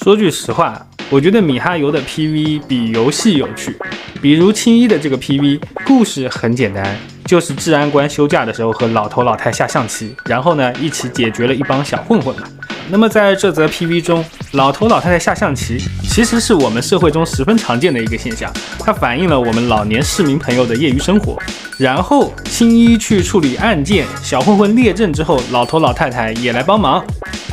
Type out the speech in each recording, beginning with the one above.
说句实话，我觉得米哈游的 PV 比游戏有趣。比如青衣的这个 PV， 故事很简单，就是治安官休假的时候和老头老太下象棋，然后呢一起解决了一帮小混混嘛。那么在这则 PV 中，老头老太太下象棋其实是我们社会中十分常见的一个现象，它反映了我们老年市民朋友的业余生活。然后青衣去处理案件，小混混列阵之后，老头老太太也来帮忙。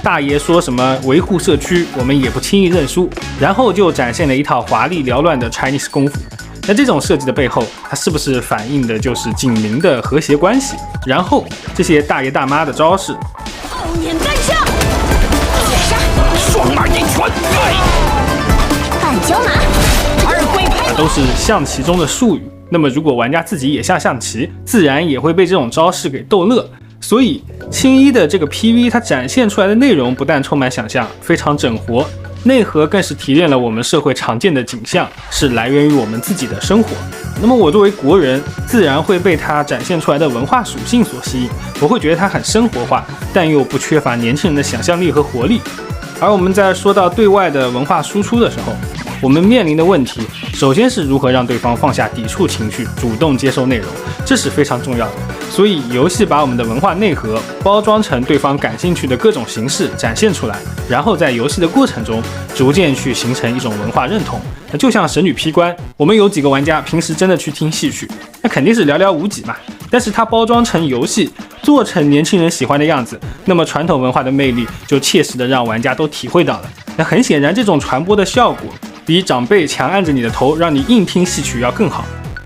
大爷说什么维护社区，我们也不轻易认输，然后就展现了一套华丽缭乱的 Chinese 功夫。那这种设计的背后，它是不是反映的就是警民的和谐关系？然后这些大爷大妈的招式，后面单枪，解杀，双马一拳，半脚马，二鬼拍，都是象棋中的术语。那么如果玩家自己也下象棋，自然也会被这种招式给逗乐。所以青衣的这个 PV 它展现出来的内容不但充满想象，非常整活，内核更是提炼了我们社会常见的景象，是来源于我们自己的生活。那么我作为国人，自然会被它展现出来的文化属性所吸引，我会觉得它很生活化，但又不缺乏年轻人的想象力和活力。而我们在说到对外的文化输出的时候，我们面临的问题，首先是如何让对方放下抵触情绪，主动接受内容，这是非常重要的。所以游戏把我们的文化内核包装成对方感兴趣的各种形式展现出来，然后在游戏的过程中逐渐去形成一种文化认同。那就像神女劈关，我们有几个玩家平时真的去听戏曲，那肯定是寥寥无几嘛，但是它包装成游戏，做成年轻人喜欢的样子，那么传统文化的魅力就切实的让玩家都体会到了。那很显然，这种传播的效果比长辈强按着你的头让你硬听戏曲要更好。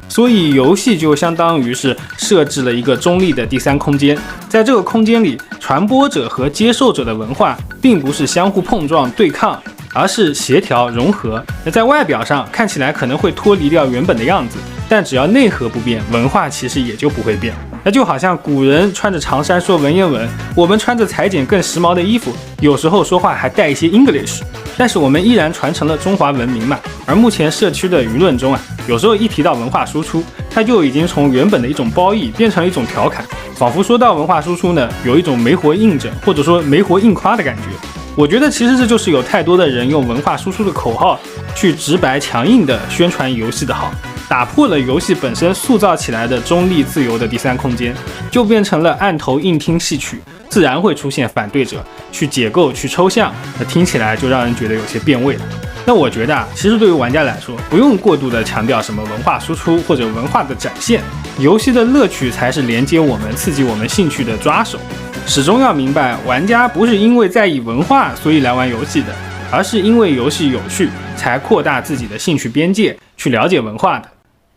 所以游戏就相当于是设置了一个中立的第三空间，在这个空间里，传播者和接受者的文化并不是相互碰撞对抗，而是协调融合。那在外表上看起来可能会脱离掉原本的样子，但只要内核不变，文化其实也就不会变。那就好像古人穿着长衫说文言文，我们穿着裁剪更时髦的衣服，有时候说话还带一些 English， 但是我们依然传承了中华文明嘛。而目前社区的舆论中有时候一提到文化输出，它就已经从原本的一种褒义变成了一种调侃，仿佛说到文化输出呢，有一种没活硬整或者说没活硬夸的感觉。我觉得其实这就是有太多的人用文化输出的口号去直白强硬的宣传游戏的好，打破了游戏本身塑造起来的中立自由的第三空间，就变成了按头硬听戏曲，自然会出现反对者去解构去抽象，那听起来就让人觉得有些变味了。那我觉得其实对于玩家来说，不用过度的强调什么文化输出或者文化的展现，游戏的乐趣才是连接我们刺激我们兴趣的抓手。始终要明白，玩家不是因为在意文化所以来玩游戏的，而是因为游戏有趣才扩大自己的兴趣边界，去了解文化的。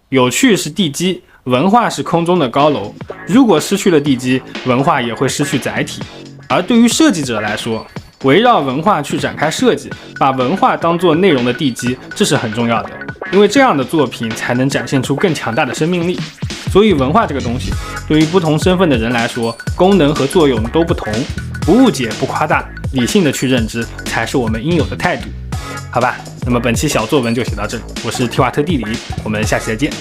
有趣是地基，文化是空中的高楼，如果失去了地基，文化也会失去载体。而对于设计者来说，围绕文化去展开设计，把文化当作内容的地基，这是很重要的，因为这样的作品才能展现出更强大的生命力。所以文化这个东西，对于不同身份的人来说，功能和作用都不同，不误解不夸大，理性的去认知，才是我们应有的态度。好吧，那么本期小作文就写到这里，我是提瓦特地理，我们下期再见。